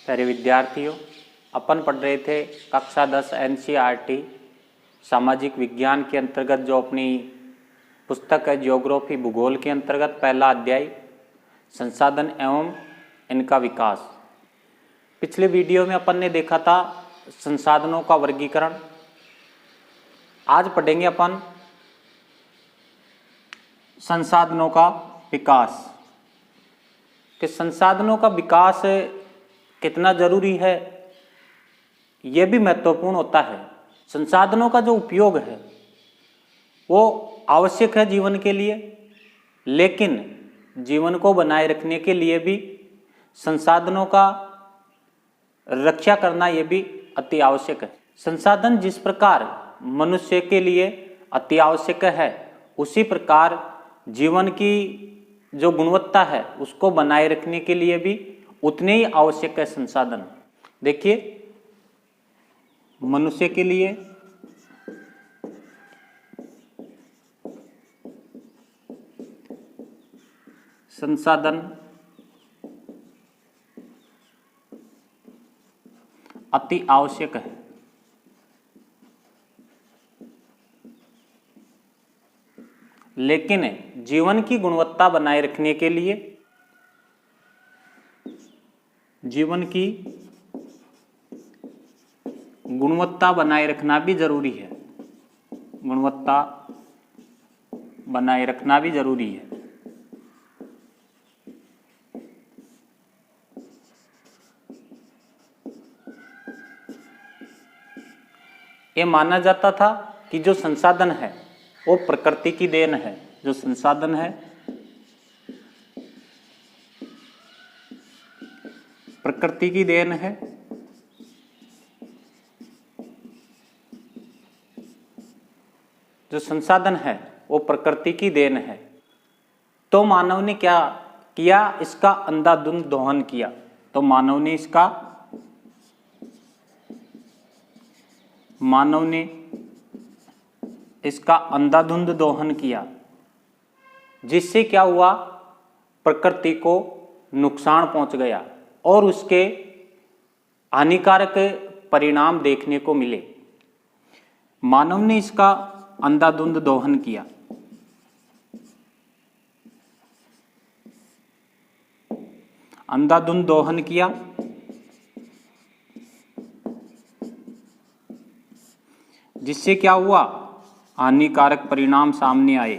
प्यारे विद्यार्थियों, अपन पढ़ रहे थे कक्षा 10 NCERT सामाजिक विज्ञान के अंतर्गत जो अपनी पुस्तक है ज्योग्राफी भूगोल के अंतर्गत पहला अध्याय संसाधन एवं इनका विकास। पिछले वीडियो में अपन ने देखा था संसाधनों का वर्गीकरण। आज पढ़ेंगे अपन संसाधनों का विकास कि संसाधनों का विकास कितना जरूरी है, यह भी महत्वपूर्ण होता है। संसाधनों का जो उपयोग है वो आवश्यक है जीवन के लिए, लेकिन जीवन को बनाए रखने के लिए भी संसाधनों का रक्षा करना यह भी अति आवश्यक है। संसाधन जिस प्रकार मनुष्य के लिए अति आवश्यक है, उसी प्रकार जीवन की जो गुणवत्ता है उसको बनाए रखने के लिए भी उतने ही आवश्यक है संसाधन। देखिए, मनुष्य के लिए संसाधन अति आवश्यक है, लेकिन जीवन की गुणवत्ता बनाए रखने के लिए जीवन की गुणवत्ता बनाए रखना भी जरूरी है। गुणवत्ता बनाए रखना भी जरूरी है। ये माना जाता था कि जो संसाधन है वो प्रकृति की देन है। जो संसाधन है प्रकृति की देन है। जो संसाधन है वो प्रकृति की देन है। तो मानव ने क्या किया? इसका अंधाधुंध दोहन किया। तो मानव ने इसका अंधाधुंध दोहन किया, जिससे क्या हुआ? प्रकृति को नुकसान पहुंच गया और उसके हानिकारक परिणाम देखने को मिले। मानव ने इसका अंधाधुंध दोहन किया। अंधाधुंध दोहन किया, जिससे क्या हुआ? हानिकारक परिणाम सामने आए।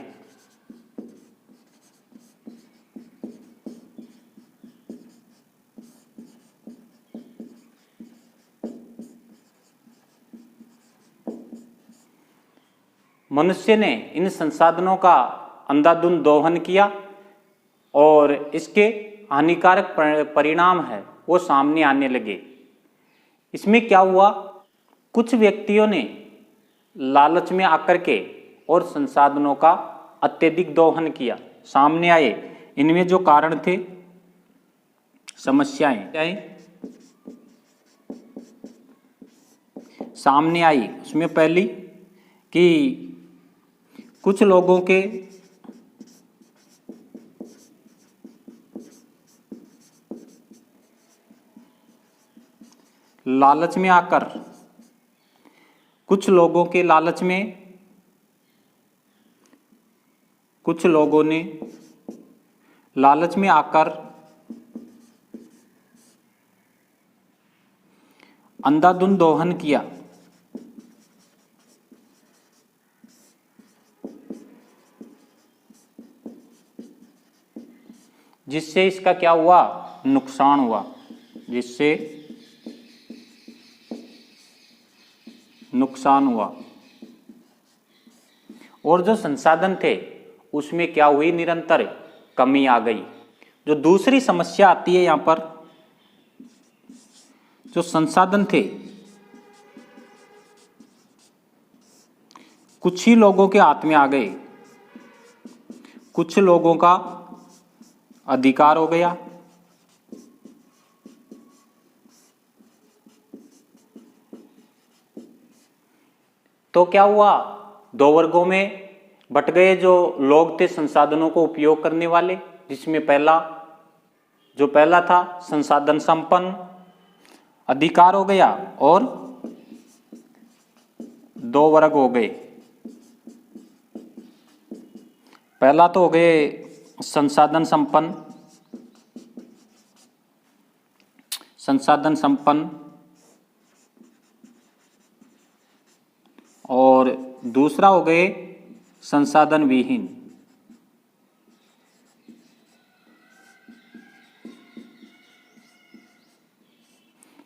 मनुष्य ने इन संसाधनों का अंधाधुंध दोहन किया और इसके हानिकारक परिणाम है वो सामने आने लगे। इसमें क्या हुआ? कुछ व्यक्तियों ने लालच में आकर के और संसाधनों का अत्यधिक दोहन किया। सामने आए इनमें जो कारण थे, समस्याएं सामने आई। उसमें पहली कि कुछ लोगों के लालच में आकर कुछ लोगों ने लालच में आकर अंधाधुंध दोहन किया, जिससे इसका क्या हुआ? नुकसान हुआ। जिससे नुकसान हुआ और जो संसाधन थे उसमें क्या हुई? निरंतर कमी आ गई। जो दूसरी समस्या आती है यहां पर, जो संसाधन थे कुछ ही लोगों के हाथ में आ गए, कुछ लोगों का अधिकार हो गया। तो क्या हुआ? दो वर्गों में बट गए जो लोग थे संसाधनों को उपयोग करने वाले, जिसमें पहला था संसाधन संपन्न अधिकार हो गया और दो वर्ग हो गए। पहला तो हो गए संसाधन संपन्न, और दूसरा हो गए संसाधन विहीन।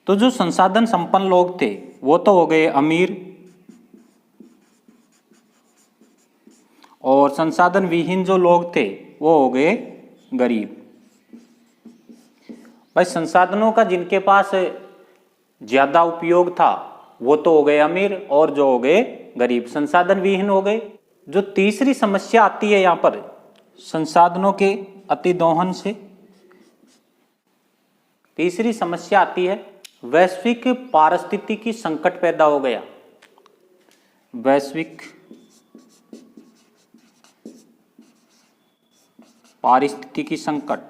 तो जो संसाधन संपन्न लोग थे वो तो हो गए अमीर, और संसाधन विहीन जो लोग थे वो हो गए गरीब। भाई संसाधनों का जिनके पास ज्यादा उपयोग था वो तो हो गए अमीर, और जो हो गए गरीब संसाधन विहीन हो गए। जो तीसरी समस्या आती है यहाँ पर संसाधनों के अतिदोहन से, तीसरी समस्या आती है वैश्विक पारिस्थितिकी संकट पैदा हो गया। वैश्विक पारिस्थितिकी संकट।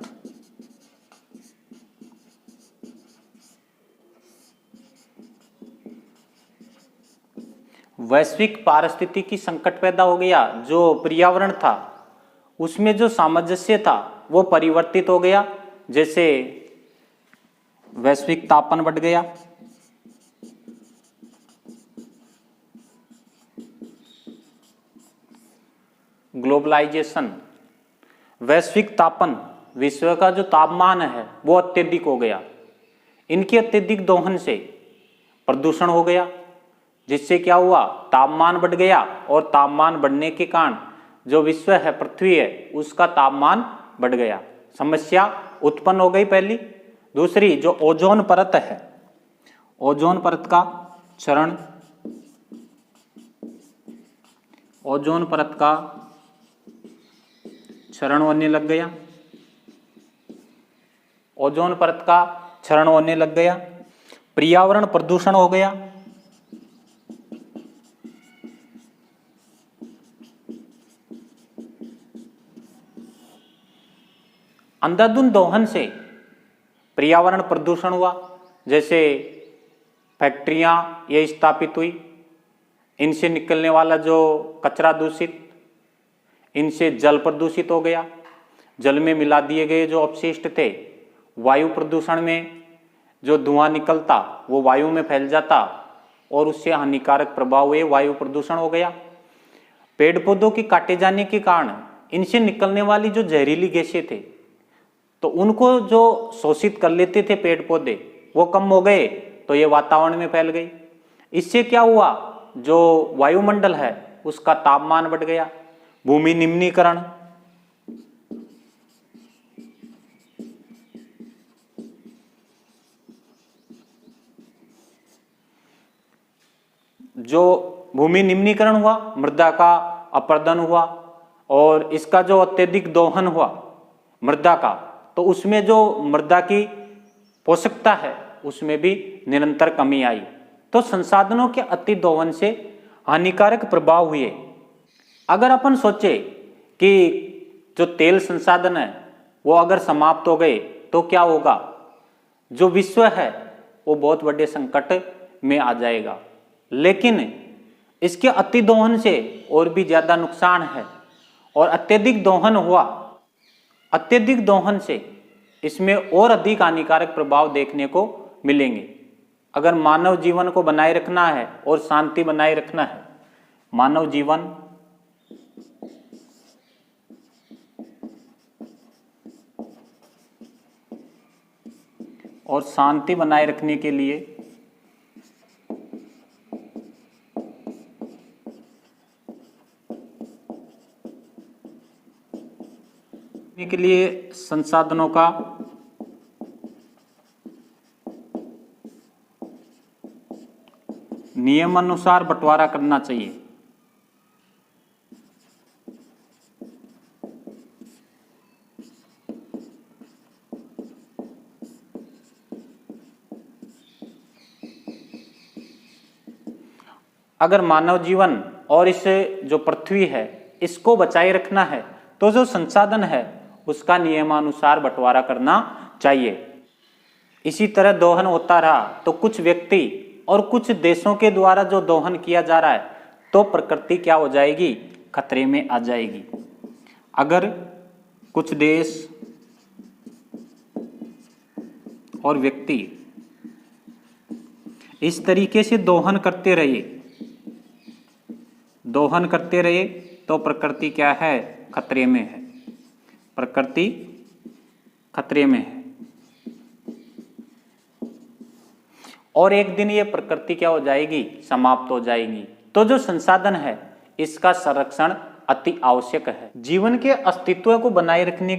वैश्विक पारिस्थितिकी संकट पैदा हो गया। जो पर्यावरण था उसमें जो सामंजस्य था वो परिवर्तित हो गया। जैसे वैश्विक तापमान बढ़ गया, ग्लोबलाइजेशन। वैश्विक तापन, विश्व का जो तापमान है वो अत्यधिक हो गया। इनके अत्यधिक दोहन से प्रदूषण हो गया, जिससे क्या हुआ, तापमान बढ़ गया, और तापमान बढ़ने के कारण जो विश्व है, पृथ्वी है, उसका तापमान बढ़ गया। समस्या उत्पन्न हो गई पहली। दूसरी जो ओजोन परत है, ओजोन परत का क्षरण, ओजोन परत का क्षरण होने लग गया, ओजोन परत का क्षरण होने लग गया। पर्यावरण प्रदूषण हो गया। अंधाधुंध दोहन से पर्यावरण प्रदूषण हुआ। जैसे फैक्ट्रियां ये स्थापित हुई, इनसे निकलने वाला जो कचरा दूषित, इनसे जल प्रदूषित हो गया। जल में मिला दिए गए जो अपशिष्ट थे, वायु प्रदूषण में जो धुआं निकलता वो वायु में फैल जाता और उससे हानिकारक प्रभाव हुए, वायु प्रदूषण हो गया। पेड़ पौधों के काटे जाने के कारण इनसे निकलने वाली जो जहरीली गैसें थे तो उनको जो शोषित कर लेते थे पेड़ पौधे, वो कम हो गए तो ये वातावरण में फैल गई। इससे क्या हुआ, जो वायुमंडल है उसका तापमान बढ़ गया। भूमि निम्नीकरण, जो भूमि निम्नीकरण हुआ, मृदा का अपरदन हुआ, और इसका जो अत्यधिक दोहन हुआ मृदा का, तो उसमें जो मृदा की पोषकता है उसमें भी निरंतर कमी आई। तो संसाधनों के अति दोहन से हानिकारक प्रभाव हुए। अगर अपन सोचे कि जो तेल संसाधन है वो अगर समाप्त हो गए तो क्या होगा, जो विश्व है वो बहुत बड़े संकट में आ जाएगा। लेकिन इसके अति दोहन से और भी ज्यादा नुकसान है, और अत्यधिक दोहन हुआ, अत्यधिक दोहन से इसमें और अधिक हानिकारक प्रभाव देखने को मिलेंगे। अगर मानव जीवन को बनाए रखना है और शांति बनाए रखना है, मानव जीवन और शांति बनाए रखने के लिए संसाधनों का नियमानुसार बंटवारा करना चाहिए। अगर मानव जीवन और इस जो पृथ्वी है इसको बचाए रखना है तो जो संसाधन है उसका नियमानुसार बंटवारा करना चाहिए। इसी तरह दोहन होता रहा तो कुछ व्यक्ति और कुछ देशों के द्वारा जो दोहन किया जा रहा है तो प्रकृति क्या हो जाएगी, खतरे में आ जाएगी। अगर कुछ देश और व्यक्ति इस तरीके से दोहन करते रहे तो प्रकृति क्या है, खतरे में है, प्रकृति खतरे में है। और एक दिन ये प्रकृति क्या हो जाएगी, समाप्त हो जाएगी। तो जो संसाधन है इसका संरक्षण अति आवश्यक है। जीवन के अस्तित्व को बनाए रखने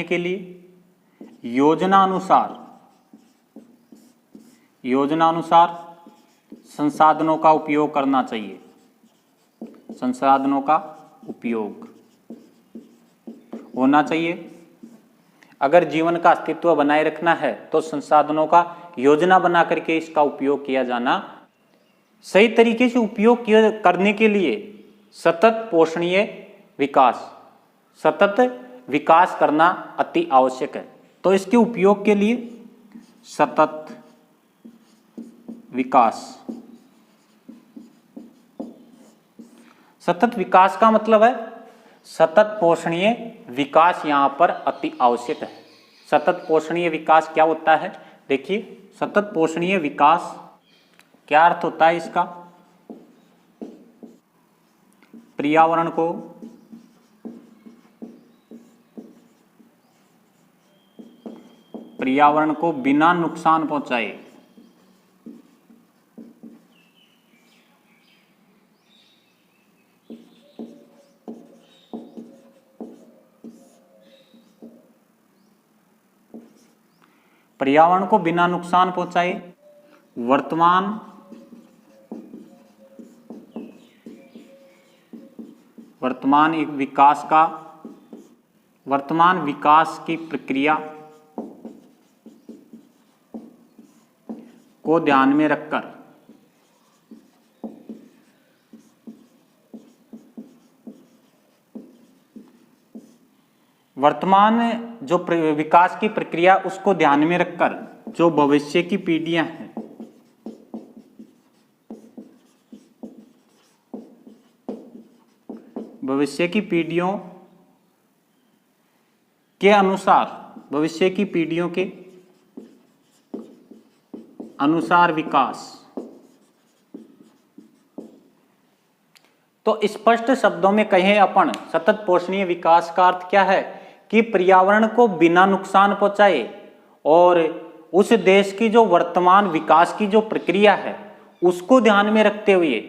के लिए योजना अनुसार संसाधनों का उपयोग करना चाहिए, संसाधनों का उपयोग होना चाहिए। अगर जीवन का अस्तित्व बनाए रखना है तो संसाधनों का योजना बना करके इसका उपयोग किया जाना, सही तरीके से उपयोग करने के लिए सतत पोषणीय विकास करना अति आवश्यक है। तो इसके उपयोग के लिए सतत विकास का मतलब है सतत पोषणीय विकास यहाँ पर अति आवश्यक है। सतत पोषणीय विकास क्या होता है, देखिए सतत पोषणीय विकास क्या अर्थ होता है इसका, पर्यावरण को बिना नुकसान पहुंचाए वर्तमान विकास की प्रक्रिया को ध्यान में रखकर वर्तमान जो विकास की प्रक्रिया उसको ध्यान में रखकर जो भविष्य की पीढ़ियां हैं भविष्य की पीढ़ियों के अनुसार विकास। तो स्पष्ट शब्दों में कहें अपन, सतत पोषणीय विकास का अर्थ क्या है कि पर्यावरण को बिना नुकसान पहुंचाए और उस देश की जो वर्तमान विकास की जो प्रक्रिया है उसको ध्यान में रखते हुए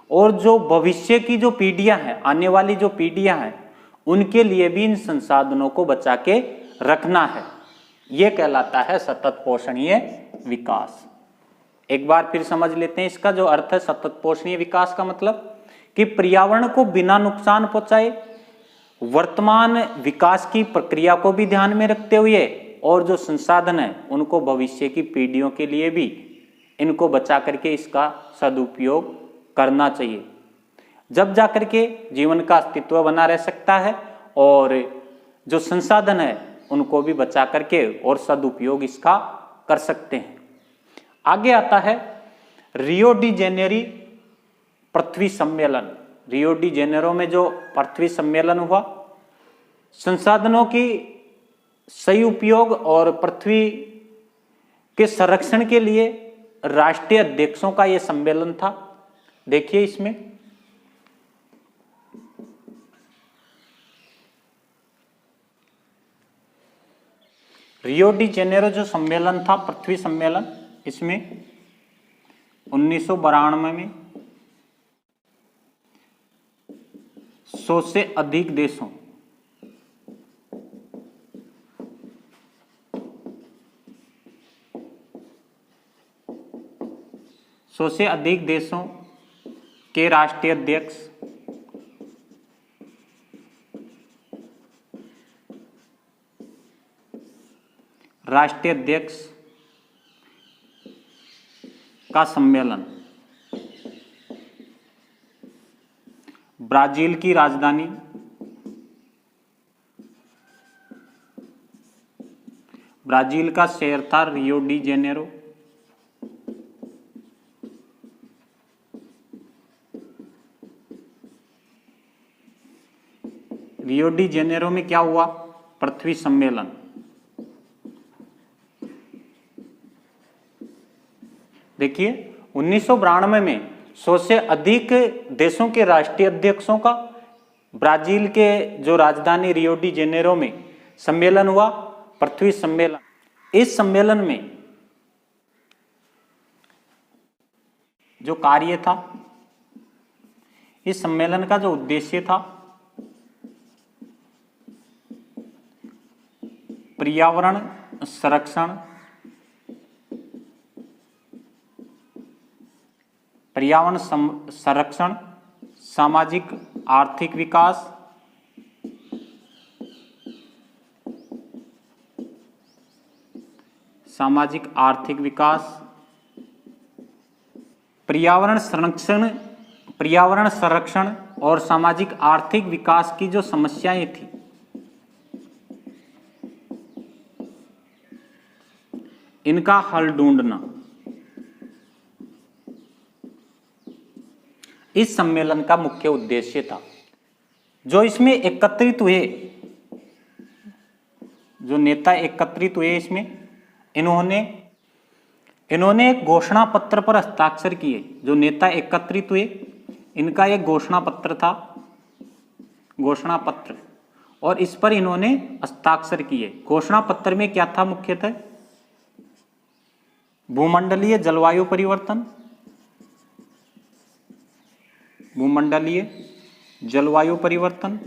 और जो भविष्य की जो पीढ़ियां हैं, आने वाली जो पीढ़ियां हैं, उनके लिए भी इन संसाधनों को बचा के रखना है। यह कहलाता है सतत पोषणीय विकास। एक बार फिर समझ लेते हैं इसका जो अर्थ है सतत पोषणीय विकास का मतलब कि पर्यावरण को बिना नुकसान पहुंचाए, वर्तमान विकास की प्रक्रिया को भी ध्यान में रखते हुए और जो संसाधन है उनको भविष्य की पीढ़ियों के लिए भी इनको बचा करके इसका सदुपयोग करना चाहिए। जब जाकर के जीवन का अस्तित्व बना रह सकता है और जो संसाधन है उनको भी बचा करके और सदुपयोग इसका कर सकते हैं। आगे आता है रियो डी जेनेरी पृथ्वी सम्मेलन। रियो डी जेनेरो में जो पृथ्वी सम्मेलन हुआ, संसाधनों की सही उपयोग और पृथ्वी के संरक्षण के लिए राष्ट्रीय अध्यक्षों का यह सम्मेलन था। देखिए इसमें रियो डी जेनेरो जो सम्मेलन था, पृथ्वी सम्मेलन, इसमें 1992 में 100 से अधिक देशों के राष्ट्रीय अध्यक्ष का सम्मेलन ब्राजील की राजधानी ब्राजील का शहर था Rio de Janeiro. Rio de Janeiro में क्या हुआ? पृथ्वी सम्मेलन। देखिए 1992 में 100 से अधिक देशों के राष्ट्रीय अध्यक्षों का ब्राजील के जो राजधानी रियो डी जेनेरो में सम्मेलन हुआ, पृथ्वी सम्मेलन। इस सम्मेलन में जो कार्य था, इस सम्मेलन का जो उद्देश्य था, पर्यावरण संरक्षण, पर्यावरण संरक्षण, सामाजिक आर्थिक विकास, सामाजिक आर्थिक विकास, पर्यावरण संरक्षण और सामाजिक आर्थिक विकास की जो समस्याएं थी, इनका हल ढूंढना, इस सम्मेलन का मुख्य उद्देश्य था। जो इसमें एकत्रित हुए, जो नेता एकत्रित हुए इसमें, इन्होंने एक घोषणा पत्र पर हस्ताक्षर किए। जो नेता एकत्रित हुए, इनका एक घोषणा पत्र था, घोषणा पत्र, और इस पर इन्होंने हस्ताक्षर किए। घोषणा पत्र में क्या था? मुख्यतः भूमंडलीय जलवायु परिवर्तन, भूमंडलीय जलवायु परिवर्तन,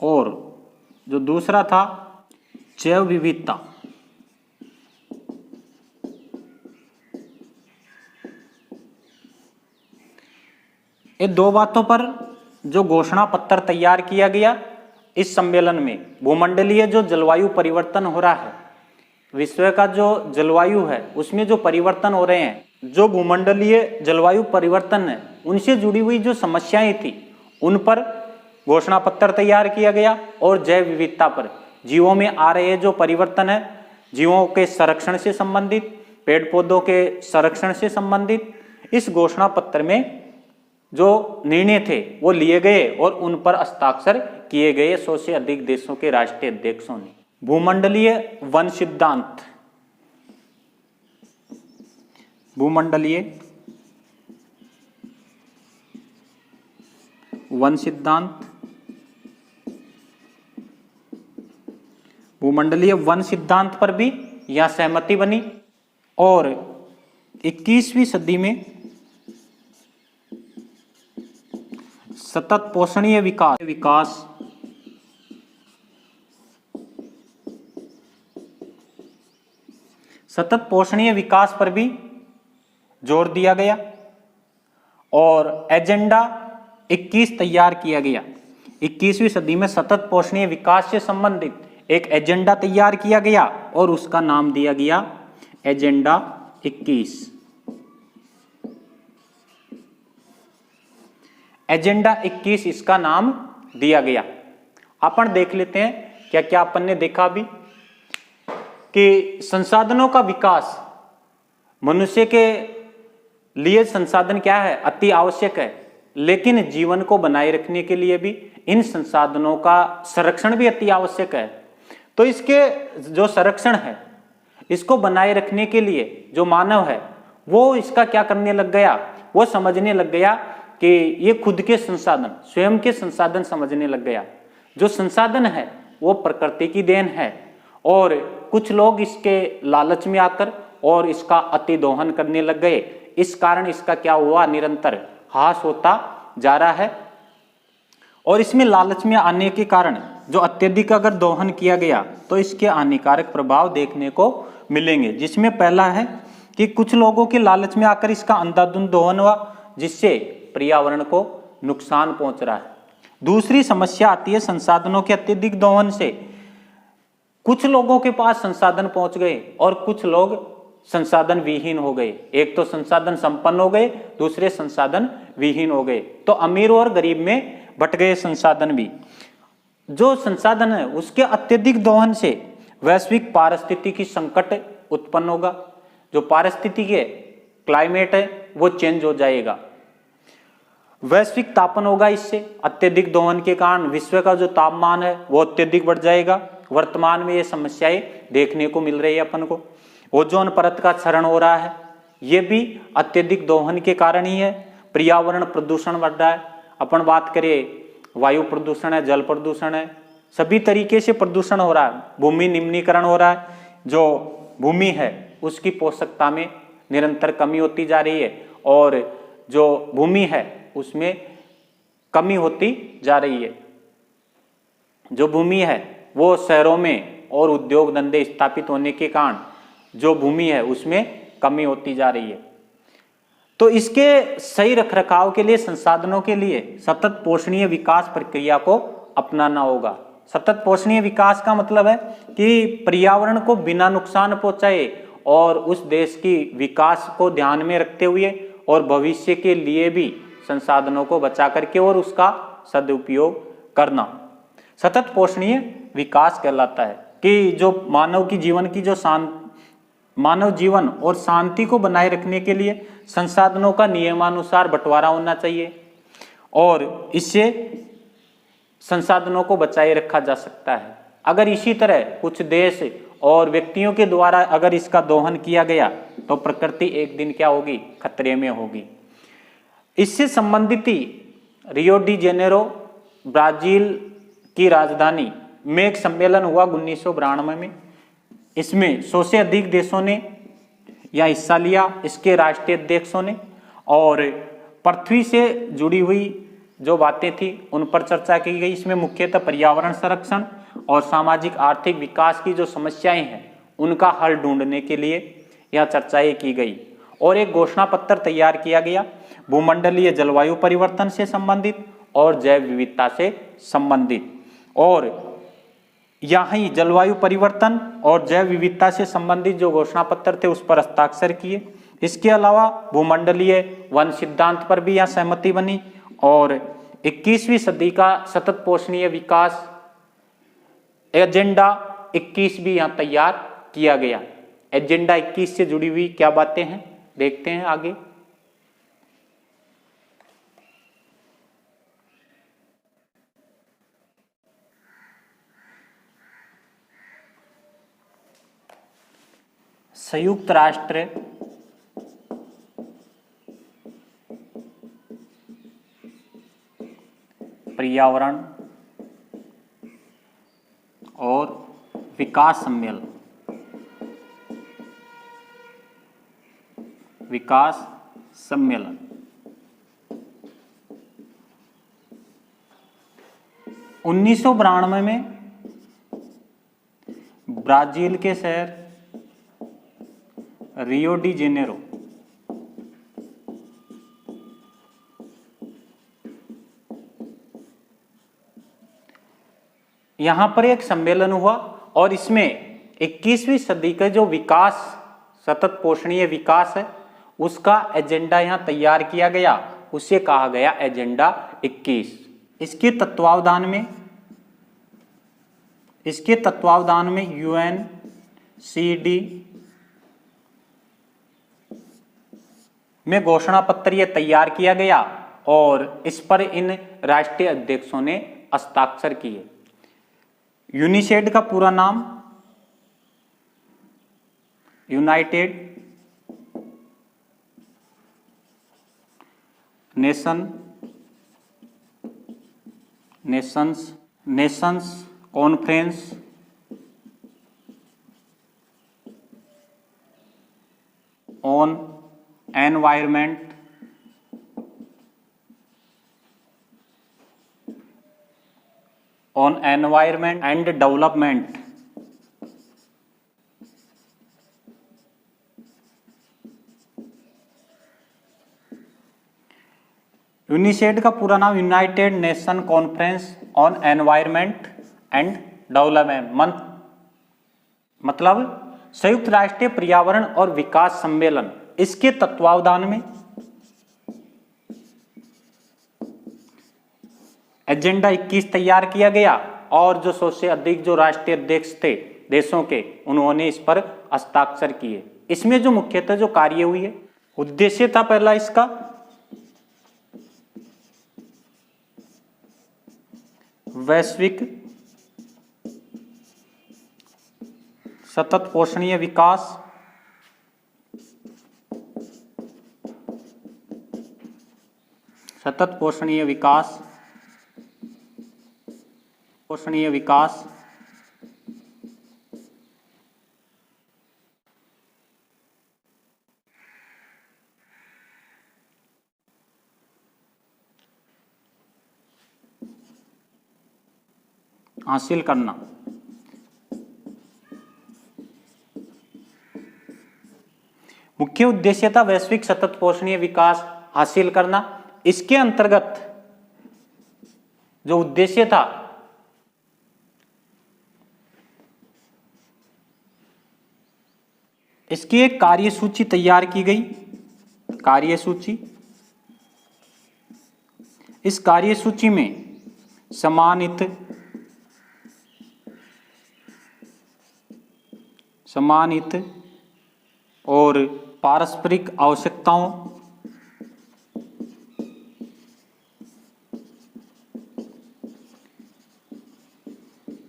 और जो दूसरा था जैव विविधता। ये दो बातों पर जो घोषणा पत्र तैयार किया गया इस सम्मेलन में, भूमंडलीय जो जलवायु परिवर्तन हो रहा है, विश्व का जो जलवायु है उसमें जो परिवर्तन हो रहे हैं, जो भूमंडलीय जलवायु परिवर्तन है उनसे जुड़ी हुई जो समस्याएं थी उन पर घोषणा पत्र तैयार किया गया। और जैव विविधता पर, जीवों में आ रहे जो परिवर्तन है, जीवों के संरक्षण से संबंधित, पेड़ पौधों के संरक्षण से संबंधित, इस घोषणा पत्र में जो निर्णय थे वो लिए गए और उन पर हस्ताक्षर किए गए 100 से अधिक देशों के राष्ट्रीय अध्यक्षों ने। भूमंडलीय वन सिद्धांत, भूमंडलीय वन सिद्धांत, भूमंडलीय वन सिद्धांत पर भी यह सहमति बनी। और 21वीं सदी में सतत पोषणीय विकास, सतत पोषणीय विकास पर भी जोर दिया गया और एजेंडा 21 तैयार किया गया। 21वीं सदी में सतत पोषणीय विकास से संबंधित एक एजेंडा तैयार किया गया और उसका नाम दिया गया एजेंडा 21। एजेंडा 21 इसका नाम दिया गया। अपन देख लेते हैं क्या क्या अपन ने देखा भी कि संसाधनों का विकास, मनुष्य के लिए संसाधन क्या है? अति आवश्यक है, लेकिन जीवन को बनाए रखने के लिए भी इन संसाधनों का संरक्षण भी अति आवश्यक है। तो इसके जो संरक्षण है, इसको बनाए रखने के लिए जो मानव है वो इसका क्या करने लग गया? वो समझने लग गया कि ये खुद के संसाधन, स्वयं के संसाधन समझने लग गया। जो संसाधन है वो प्रकृति की देन है और कुछ लोग इसके लालच में आकर और इसका अति दोहन करने लग गए। इस कारण इसका क्या हुआ? निरंतर ह्रास होता जा रहा है। और इसमें लालच में आने के कारण जो अत्यधिक अगर दोहन किया गया तो इसके हानिकारक प्रभाव देखने को मिलेंगे, जिसमें पहला है कि कुछ लोगों के लालच में आकर इसका अंधाधुंध दोहन हुआ, जिससे पर्यावरण को नुकसान पहुंच रहा है। दूसरी समस्या आती है संसाधनों के अत्यधिक दोहन से। कुछ लोगों के पास संसाधन पहुंच गए और कुछ लोग संसाधन विहीन हो गए। एक तो संसाधन संपन्न हो गए, दूसरे संसाधन विहीन हो गए। तो अमीर और गरीब में बट गए संसाधन भी। जो संसाधन है उसके अत्यधिक दोहन से वैश्विक पारिस्थितिकी संकट उत्पन्न होगा। जो पारिस्थितिकी क्लाइमेट है वो चेंज हो जाएगा। वैश्विक तापन होगा, इससे अत्यधिक दोहन के कारण विश्व का जो तापमान है वो अत्यधिक बढ़ जाएगा। वर्तमान में ये समस्याएं देखने को मिल रही है अपन को। ओजोन परत का क्षरण हो रहा है, ये भी अत्यधिक दोहन के कारण ही है। पर्यावरण प्रदूषण बढ़ रहा है। अपन बात करें वायु प्रदूषण है, जल प्रदूषण है, सभी तरीके से प्रदूषण हो रहा है। भूमि निम्नीकरण हो रहा है, जो भूमि है उसकी पोषकता में निरंतर कमी होती जा रही है और जो भूमि है उसमें कमी होती जा रही है। जो भूमि है वो शहरों में और उद्योग धंधे स्थापित होने के कारण जो भूमि है उसमें कमी होती जा रही है। तो इसके सही रखरखाव के लिए, संसाधनों के लिए सतत पोषणीय विकास प्रक्रिया को अपनाना होगा। सतत पोषणीय विकास का मतलब है कि पर्यावरण को बिना नुकसान पहुंचाए और उस देश की विकास को ध्यान में रखते हुए और भविष्य के लिए भी संसाधनों को बचा करके और उसका सदुपयोग करना सतत पोषणीय विकास कहलाता है। कि जो मानव की जीवन की जो मानव जीवन और शांति को बनाए रखने के लिए संसाधनों का नियमानुसार बंटवारा होना चाहिए और इससे संसाधनों को बचाए रखा जा सकता है। अगर इसी तरह कुछ देश और व्यक्तियों के द्वारा अगर इसका दोहन किया गया तो प्रकृति एक दिन क्या होगी, खतरे में होगी। इससे संबंधित ही रियो डी जेनेरो ब्राजील की राजधानी में एक सम्मेलन हुआ 1992 में। इसमें 100 से अधिक देशों ने यह हिस्सा लिया, इसके राष्ट्रीय अध्यक्षों ने, और पृथ्वी से जुड़ी हुई जो बातें थी उन पर चर्चा की गई। इसमें मुख्यतः पर्यावरण संरक्षण और सामाजिक आर्थिक विकास की जो समस्याएं हैं उनका हल ढूंढने के लिए यह चर्चाएं की गई और एक घोषणा पत्र तैयार किया गया भूमंडलीय जलवायु परिवर्तन से संबंधित और जैव विविधता से संबंधित। और यहाँ जलवायु परिवर्तन और जैव विविधता से संबंधित जो घोषणा पत्र थे उस पर हस्ताक्षर किए। इसके अलावा भूमंडलीय वन सिद्धांत पर भी यहाँ सहमति बनी और 21वीं सदी का सतत पोषणीय विकास एजेंडा 21 भी यहाँ तैयार किया गया। एजेंडा 21 से जुड़ी हुई क्या बातें हैं देखते हैं आगे। संयुक्त राष्ट्र पर्यावरण और विकास सम्मेलन, विकास सम्मेलन 1992 में ब्राजील के शहर रियो डी जेनेरो यहां पर एक सम्मेलन हुआ और इसमें 21वीं सदी का जो विकास सतत पोषणीय विकास है उसका एजेंडा यहां तैयार किया गया, उसे कहा गया एजेंडा 21। इसके तत्वावधान में UNCD में घोषणा पत्र यह तैयार किया गया और इस पर इन राष्ट्रीय अध्यक्षों ने हस्ताक्षर किए। यूनिसेड का पूरा नाम United Nations Conference on Environment and Development UNCED का पूरा नाम United Nation Conference on Environment and Development मतलब संयुक्त राष्ट्रीय पर्यावरण और विकास सम्मेलन। इसके तत्वावधान में एजेंडा 21 तैयार किया गया और जो 100 से अधिक जो राष्ट्रीय अध्यक्ष थे देशों के, उन्होंने इस पर हस्ताक्षर किए। इसमें जो मुख्यतः जो कार्य हुई है, उद्देश्य था पहला इसका वैश्विक सतत पोषणीय विकास, सतत पोषणीय विकास, पोषणीय विकास हासिल करना। मुख्य उद्देश्य था वैश्विक सतत पोषणीय विकास हासिल करना। इसके अंतर्गत जो उद्देश्य था इसकी एक कार्यसूची तैयार की गई, कार्यसूची। इस कार्यसूची में समानित और पारस्परिक आवश्यकताओं,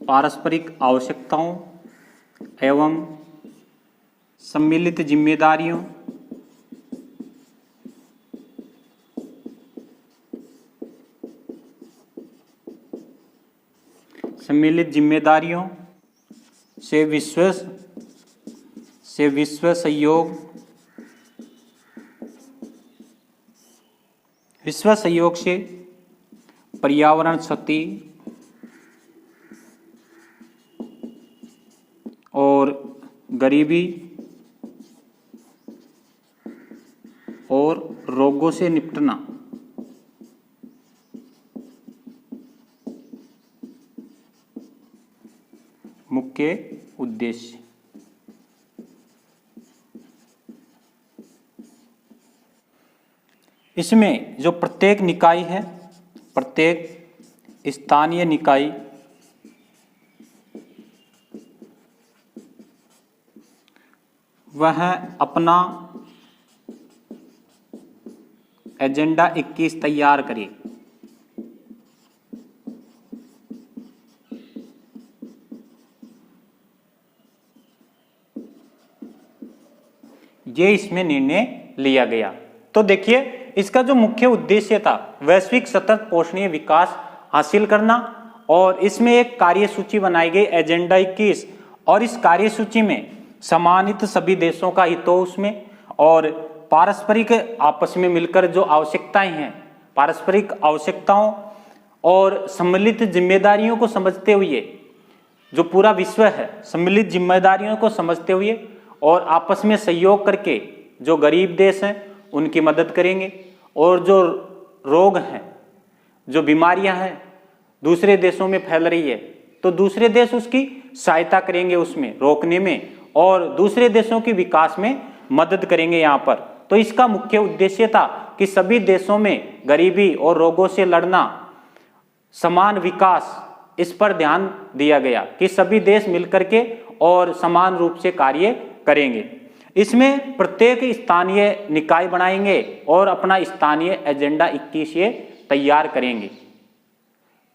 पारस्परिक आवश्यकताओं एवं सम्मिलित जिम्मेदारियों, सम्मिलित जिम्मेदारियों से विश्व सहयोग से पर्यावरण क्षति और गरीबी और रोगों से निपटना। मुख्य उद्देश्य। इसमें जो प्रत्येक निकाय है, प्रत्येक स्थानीय निकाय वह अपना एजेंडा 21 तैयार करे। ये इसमें निर्णय लिया गया। तो देखिए, इसका जो मुख्य उद्देश्य था वैश्विक सतत पोषणीय विकास हासिल करना, और इसमें एक कार्यसूची बनाई गई एजेंडा 21, और इस कार्यसूची में सम्मानित सभी देशों का हित हो उसमें, और पारस्परिक आपस में मिलकर जो आवश्यकताएं हैं, पारस्परिक आवश्यकताओं और सम्मिलित जिम्मेदारियों को समझते हुए, जो पूरा विश्व है सम्मिलित जिम्मेदारियों को समझते हुए और आपस में सहयोग करके जो गरीब देश हैं उनकी मदद करेंगे, और जो रोग हैं, जो बीमारियां हैं दूसरे देशों में फैल रही है, तो दूसरे देश उसकी सहायता करेंगे उसमें रोकने में, और दूसरे देशों के विकास में मदद करेंगे यहाँ पर। तो इसका मुख्य उद्देश्य था कि सभी देशों में गरीबी और रोगों से लड़ना, समान विकास, इस पर ध्यान दिया गया कि सभी देश मिलकर के और समान रूप से कार्य करेंगे। इसमें प्रत्येक स्थानीय निकाय बनाएंगे और अपना स्थानीय एजेंडा 21 ये तैयार करेंगे।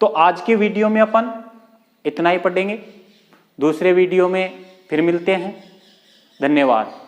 तो आज के वीडियो में अपन इतना ही पढ़ेंगे, दूसरे वीडियो में फिर मिलते हैं। धन्यवाद।